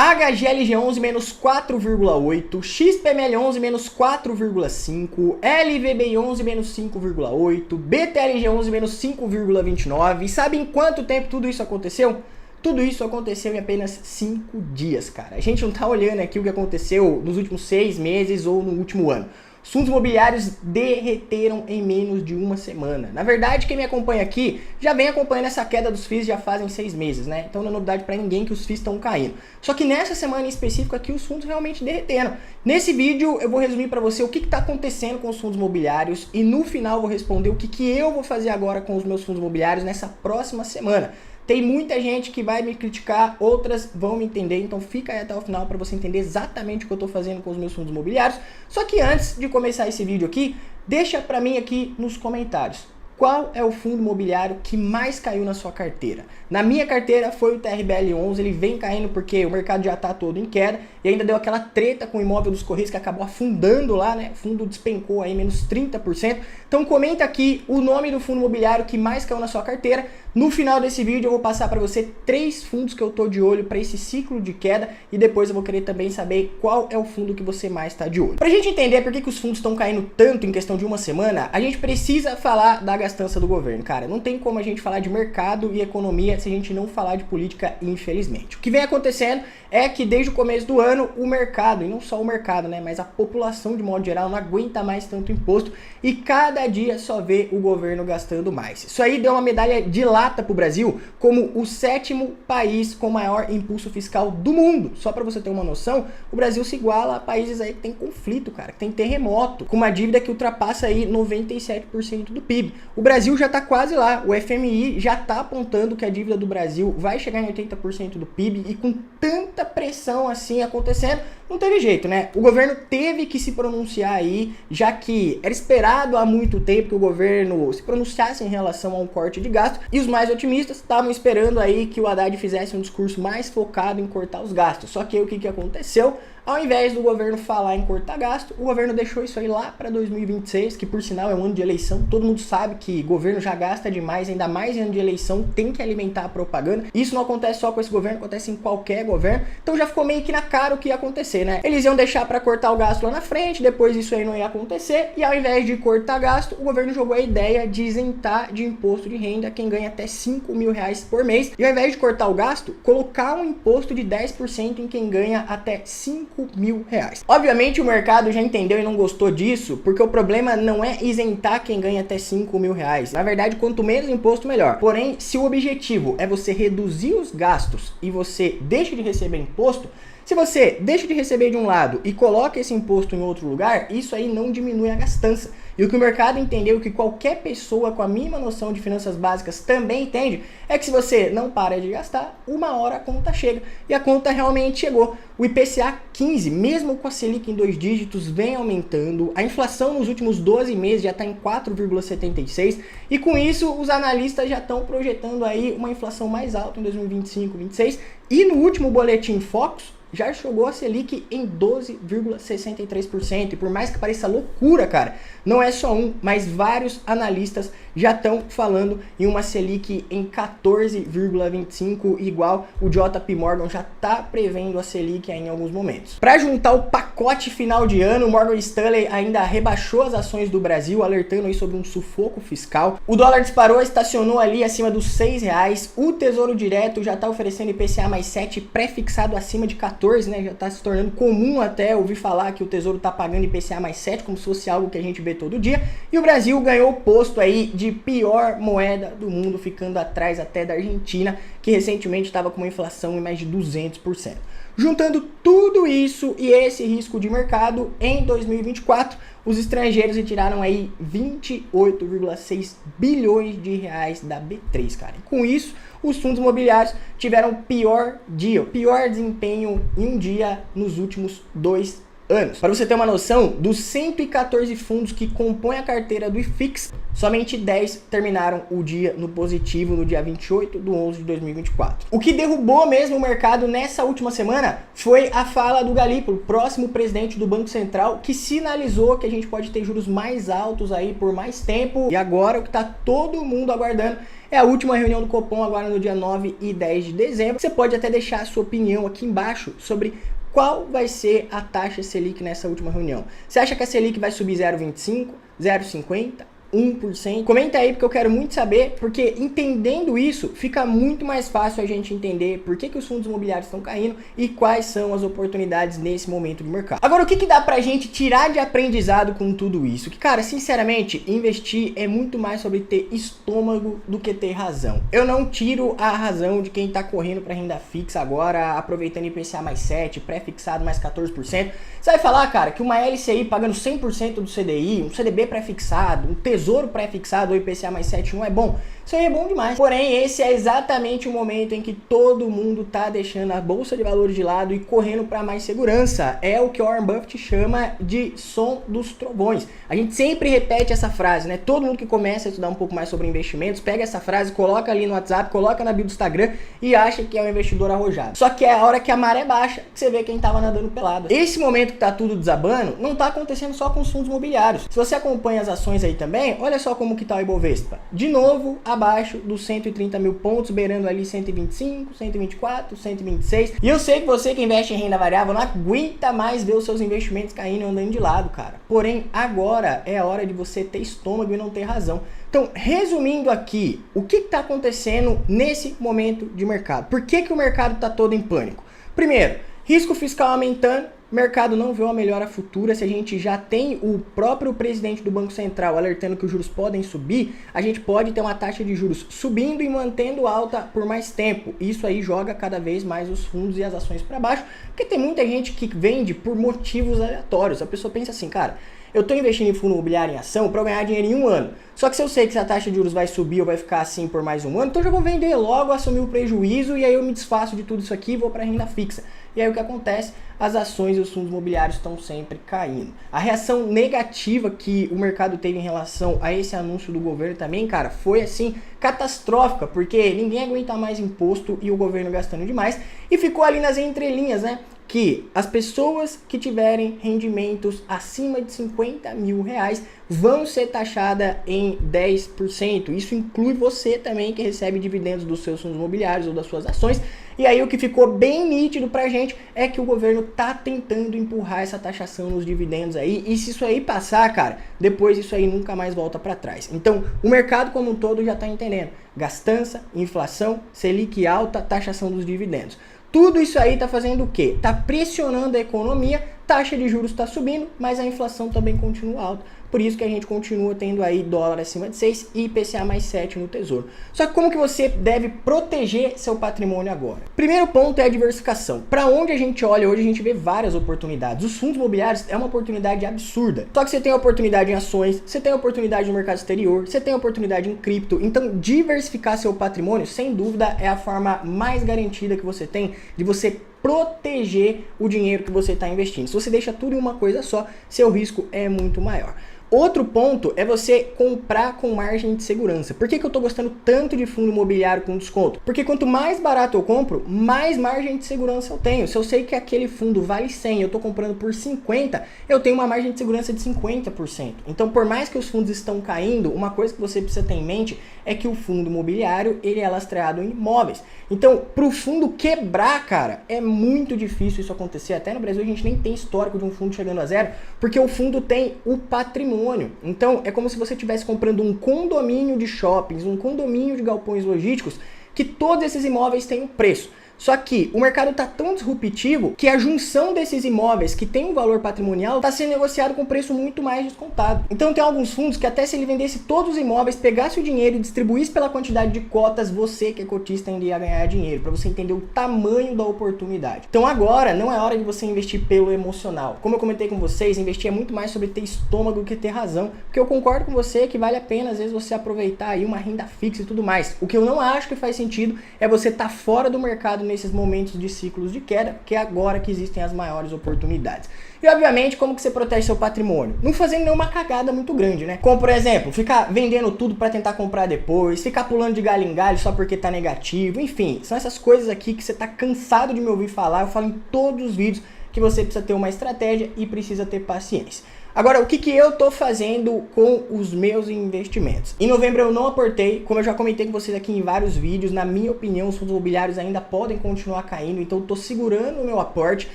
HGLG11 menos 4,8, XPML11 menos 4,5, LVBI11 menos 5,8, BTLG11 menos 5,29. E sabe em quanto tempo tudo isso aconteceu? Tudo isso aconteceu em apenas 5 dias, cara. A gente não tá olhando aqui o que aconteceu nos últimos 6 meses ou no último ano. Os fundos imobiliários derreteram em menos de uma semana. Na verdade, quem me acompanha aqui já vem acompanhando essa queda dos FIIs já fazem 6 meses, né? Então não é novidade para ninguém que os FIIs estão caindo. Só que nessa semana em específico aqui os fundos realmente derreteram. Nesse vídeo eu vou resumir para você o que está acontecendo com os fundos imobiliários e no final eu vou responder o que eu vou fazer agora com os meus fundos imobiliários nessa próxima semana. Tem muita gente que vai me criticar, outras vão me entender, então fica aí até o final para você entender exatamente o que eu estou fazendo com os meus fundos imobiliários. Só que antes de começar esse vídeo aqui, deixa para mim aqui nos comentários. Qual é o fundo imobiliário que mais caiu na sua carteira? Na minha carteira foi o TRBL11, ele vem caindo porque o mercado já está todo em queda e ainda deu aquela treta com o imóvel dos Correios que acabou afundando lá, né? O fundo despencou aí menos 30%. Então comenta aqui o nome do fundo imobiliário que mais caiu na sua carteira. No final desse vídeo eu vou passar para você 3 fundos que eu tô de olho para esse ciclo de queda e depois eu vou querer também saber qual é o fundo que você mais está de olho. Para a gente entender por que os fundos estão caindo tanto em questão de uma semana, a gente precisa falar da gastança do governo, cara. Não tem como a gente falar de mercado e economia se a gente não falar de política, infelizmente. O que vem acontecendo é que desde o começo do ano o mercado, e não só o mercado, né, mas a população de modo geral não aguenta mais tanto imposto e cada dia só vê o governo gastando mais. Isso aí deu uma medalha de lata para o Brasil como o 7º país com maior impulso fiscal do mundo. Só para você ter uma noção, o Brasil se iguala a países aí que tem conflito, cara, que tem terremoto, com uma dívida que ultrapassa aí 97% do PIB. O Brasil já está quase lá, o FMI já está apontando que a dívida do Brasil vai chegar em 80% do PIB e com tanta pressão assim acontecendo, não teve jeito, né? O governo teve que se pronunciar aí, já que era esperado há muito tempo que o governo se pronunciasse em relação a um corte de gasto e os mais otimistas estavam esperando aí que o Haddad fizesse um discurso mais focado em cortar os gastos. Só que aí, o que aconteceu? Ao invés do governo falar em cortar gasto, o governo deixou isso aí lá para 2026, que por sinal é um ano de eleição. Todo mundo sabe que governo já gasta demais, ainda mais em ano de eleição, tem que alimentar a propaganda. Isso não acontece só com esse governo, acontece em qualquer governo. Então já ficou meio que na cara o que ia acontecer, né? Eles iam deixar para cortar o gasto lá na frente, depois isso aí não ia acontecer. E ao invés de cortar gasto, o governo jogou a ideia de isentar de imposto de renda quem ganha até 5 mil reais por mês. E ao invés de cortar o gasto, colocar um imposto de 10% em quem ganha até 5 mil reais. Obviamente o mercado já entendeu e não gostou disso, porque o problema não é isentar quem ganha até 5 mil reais. Na verdade, quanto menos imposto, melhor. Porém, se o objetivo é você reduzir os gastos e você deixa de receber imposto, se você deixa de receber de um lado e coloca esse imposto em outro lugar, isso aí não diminui a gastança. E o que o mercado entendeu, que qualquer pessoa com a mínima noção de finanças básicas também entende, é que se você não para de gastar, uma hora a conta chega. E a conta realmente chegou. O IPCA 15, mesmo com a Selic em 2 dígitos, vem aumentando. A inflação nos últimos 12 meses já está em 4,76. E com isso, os analistas já estão projetando aí uma inflação mais alta em 2025, 2026. E no último boletim Focus, já chegou a Selic em 12,63%. E por mais que pareça loucura, cara, não é só um, mas vários analistas já estão falando em uma Selic em 14,25%, igual o JP Morgan já está prevendo a Selic aí em alguns momentos. Para juntar o pacote final de ano, o Morgan Stanley ainda rebaixou as ações do Brasil, alertando aí sobre um sufoco fiscal. O dólar disparou, estacionou ali acima dos R$6. O Tesouro Direto já está oferecendo IPCA mais 7 pré-fixado acima de 14%. Né, já está se tornando comum até ouvir falar que o Tesouro está pagando IPCA mais 7, como se fosse algo que a gente vê todo dia. E o Brasil ganhou o posto aí de pior moeda do mundo, ficando atrás até da Argentina, que recentemente estava com uma inflação em mais de 200%. Juntando tudo isso e esse risco de mercado, em 2024, os estrangeiros retiraram aí 28,6 bilhões de reais da B3, cara. E com isso, os fundos imobiliários tiveram o pior dia, o pior desempenho em um dia nos últimos 2 anos. anos. Para você ter uma noção, dos 114 fundos que compõem a carteira do IFIX, somente 10 terminaram o dia no positivo no dia 28/11/2024. O que derrubou mesmo o mercado nessa última semana foi a fala do Galípolo, próximo presidente do Banco Central, que sinalizou que a gente pode ter juros mais altos aí por mais tempo. E agora o que está todo mundo aguardando é a última reunião do Copom, agora no dia 9 e 10 de dezembro. Você pode até deixar a sua opinião aqui embaixo sobre qual vai ser a taxa Selic nessa última reunião. Você acha que a Selic vai subir 0,25, 0,50? 1%. Comenta aí porque eu quero muito saber, porque entendendo isso, fica muito mais fácil a gente entender por que os fundos imobiliários estão caindo e quais são as oportunidades nesse momento de mercado. Agora, o que dá pra gente tirar de aprendizado com tudo isso? Que, cara, sinceramente, investir é muito mais sobre ter estômago do que ter razão. Eu não tiro a razão de quem tá correndo pra renda fixa agora, aproveitando IPCA mais 7, pré-fixado mais 14%. Você vai falar, cara, que uma LCI pagando 100% do CDI, um CDB pré-fixado, um Tesouro pré-fixado ou IPCA mais 7 não é bom? Isso aí é bom demais. Porém, esse é exatamente o momento em que todo mundo tá deixando a bolsa de valores de lado e correndo para mais segurança. É o que Warren Buffett chama de som dos trovões. A gente sempre repete essa frase, né? Todo mundo que começa a estudar um pouco mais sobre investimentos, pega essa frase, coloca ali no WhatsApp, coloca na bio do Instagram e acha que é um investidor arrojado. Só que é a hora que a maré baixa que você vê quem tava nadando pelado. Esse momento que tá tudo desabando, não tá acontecendo só com os fundos imobiliários. Se você acompanha as ações aí também, olha só como que tá o Ibovespa. De novo, abaixo dos 130 mil pontos, beirando ali 125, 124, 126. E eu sei que você que investe em renda variável não aguenta mais ver os seus investimentos caindo e andando de lado, cara. Porém, agora é a hora de você ter estômago e não ter razão. Então, resumindo aqui, o que está acontecendo nesse momento de mercado? Por que o mercado está todo em pânico? Primeiro, risco fiscal aumentando. O mercado não vê uma melhora futura. Se a gente já tem o próprio presidente do Banco Central alertando que os juros podem subir, a gente pode ter uma taxa de juros subindo e mantendo alta por mais tempo. Isso aí joga cada vez mais os fundos e as ações para baixo, porque tem muita gente que vende por motivos aleatórios. A pessoa pensa assim, cara, eu estou investindo em fundo imobiliário em ação para ganhar dinheiro em um ano. Só que se eu sei que a taxa de juros vai subir ou vai ficar assim por mais um ano, então eu já vou vender logo, assumir o prejuízo e aí eu me desfaço de tudo isso aqui e vou para renda fixa. E aí o que acontece? As ações e os fundos imobiliários estão sempre caindo. A reação negativa que o mercado teve em relação a esse anúncio do governo também, cara, foi assim, catastrófica, porque ninguém aguenta mais imposto e o governo gastando demais. E ficou ali nas entrelinhas, né? Que as pessoas que tiverem rendimentos acima de 50 mil reais vão ser taxadas em 10%. Isso inclui você também que recebe dividendos dos seus fundos imobiliários ou das suas ações. E aí o que ficou bem nítido pra gente é que o governo tá tentando empurrar essa taxação nos dividendos aí. E se isso aí passar, cara, depois isso aí nunca mais volta pra trás. Então o mercado como um todo já tá entendendo. Gastança, inflação, Selic alta, taxação dos dividendos. Tudo isso aí tá fazendo o quê? Tá pressionando a economia, taxa de juros está subindo, mas a inflação também continua alta. Por isso que a gente continua tendo aí dólar acima de 6 e IPCA mais 7 no Tesouro. Só que como que você deve proteger seu patrimônio agora? Primeiro ponto é a diversificação. Para onde a gente olha hoje, a gente vê várias oportunidades. Os fundos imobiliários é uma oportunidade absurda. Só que você tem oportunidade em ações, você tem oportunidade no mercado exterior, você tem oportunidade em cripto. Então, diversificar seu patrimônio, sem dúvida, é a forma mais garantida que você tem de você proteger o dinheiro que você está investindo. Se você deixa tudo em uma coisa só, seu risco é muito maior. Outro ponto é você comprar com margem de segurança. Por que eu estou gostando tanto de fundo imobiliário com desconto? Porque quanto mais barato eu compro, mais margem de segurança eu tenho. Se eu sei que aquele fundo vale 100, eu estou comprando por 50, eu tenho uma margem de segurança de 50%. Então, por mais que os fundos estão caindo, uma coisa que você precisa ter em mente é que o fundo imobiliário, ele é lastreado em imóveis. Então, para o fundo quebrar, cara, é muito difícil isso acontecer. Até no Brasil a gente nem tem histórico de um fundo chegando a zero, porque o fundo tem o patrimônio. Então, é como se você estivesse comprando um condomínio de shoppings, um condomínio de galpões logísticos, que todos esses imóveis têm um preço. Só que o mercado está tão disruptivo que a junção desses imóveis que tem um valor patrimonial está sendo negociado com preço muito mais descontado. Então tem alguns fundos que até se ele vendesse todos os imóveis, pegasse o dinheiro e distribuísse pela quantidade de cotas, você que é cotista iria ganhar dinheiro, para você entender o tamanho da oportunidade. Então agora não é hora de você investir pelo emocional. Como eu comentei com vocês, investir é muito mais sobre ter estômago do que ter razão, porque eu concordo com você que vale a pena às vezes você aproveitar aí uma renda fixa e tudo mais. O que eu não acho que faz sentido é você estar fora do mercado nesses momentos de ciclos de queda, porque é agora que existem as maiores oportunidades. E obviamente, como que você protege seu patrimônio? Não fazendo nenhuma cagada muito grande, né? Como por exemplo, ficar vendendo tudo para tentar comprar depois, ficar pulando de galho em galho só porque tá negativo, enfim, são essas coisas aqui que você tá cansado de me ouvir falar, eu falo em todos os vídeos que você precisa ter uma estratégia e precisa ter paciência. Agora, o que eu tô fazendo com os meus investimentos? Em novembro eu não aportei, como eu já comentei com vocês aqui em vários vídeos, na minha opinião os fundos imobiliários ainda podem continuar caindo, então eu tô segurando o meu aporte.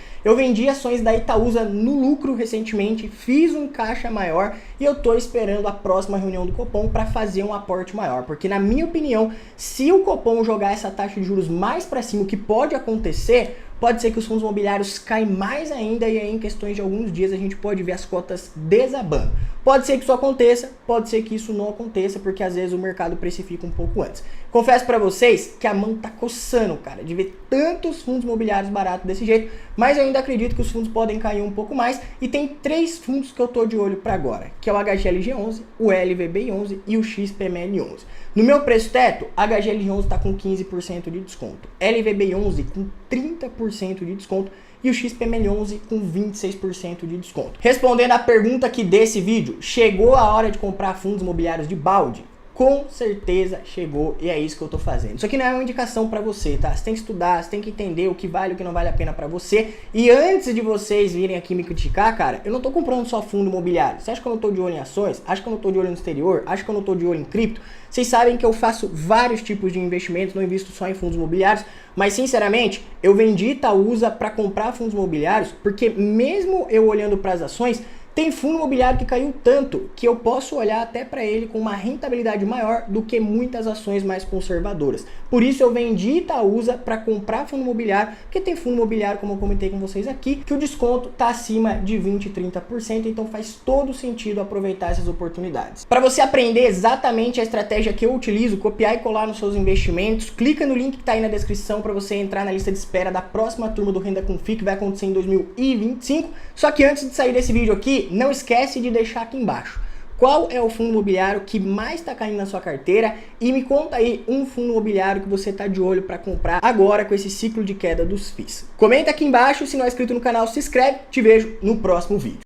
Eu vendi ações da Itaúsa no lucro recentemente, fiz um caixa maior e eu tô esperando a próxima reunião do Copom para fazer um aporte maior, porque na minha opinião, se o Copom jogar essa taxa de juros mais para cima, o que pode acontecer, pode ser que os fundos imobiliários caem mais ainda e aí em questões de alguns dias a gente pode ver as cotas desabando. Pode ser que isso aconteça, pode ser que isso não aconteça, porque às vezes o mercado precifica um pouco antes. Confesso pra vocês que a mão tá coçando, cara, de ver tantos fundos imobiliários baratos desse jeito, mas eu ainda acredito que os fundos podem cair um pouco mais e tem 3 fundos que eu tô de olho pra agora, que é o HGLG11, o LVBI11 e o XPML11. No meu preço teto, HGL11 tá com 15% de desconto, LVBI11 com 30% de desconto e o XPML11 com 26% de desconto. Respondendo à pergunta aqui desse vídeo, chegou a hora de comprar fundos imobiliários de balde? Com certeza chegou e é isso que eu tô fazendo. Isso aqui não é uma indicação para você, tá? Você tem que estudar, você tem que entender o que vale e o que não vale a pena para você. E antes de vocês virem aqui me criticar, cara, eu não tô comprando só fundo imobiliário. Você acha que eu não tô de olho em ações? Acha que eu não tô de olho no exterior? Acha que eu não tô de olho em cripto? Vocês sabem que eu faço vários tipos de investimentos, não invisto só em fundos imobiliários, mas sinceramente, eu vendi Itaúsa para comprar fundos imobiliários, porque mesmo eu olhando para as ações, tem fundo imobiliário que caiu tanto que eu posso olhar até para ele com uma rentabilidade maior do que muitas ações mais conservadoras. Por isso eu vendi Itaúsa para comprar fundo imobiliário, porque tem fundo imobiliário, como eu comentei com vocês aqui, que o desconto está acima de 20% e 30%, então faz todo sentido aproveitar essas oportunidades. Para você aprender exatamente a estratégia que eu utilizo, copiar e colar nos seus investimentos, clica no link que está aí na descrição para você entrar na lista de espera da próxima turma do Renda com FII, que vai acontecer em 2025. Só que antes de sair desse vídeo aqui, não esquece de deixar aqui embaixo qual é o fundo imobiliário que mais está caindo na sua carteira e me conta aí um fundo imobiliário que você está de olho para comprar agora com esse ciclo de queda dos FIIs. Comenta aqui embaixo, se não é inscrito no canal, se inscreve, te vejo no próximo vídeo.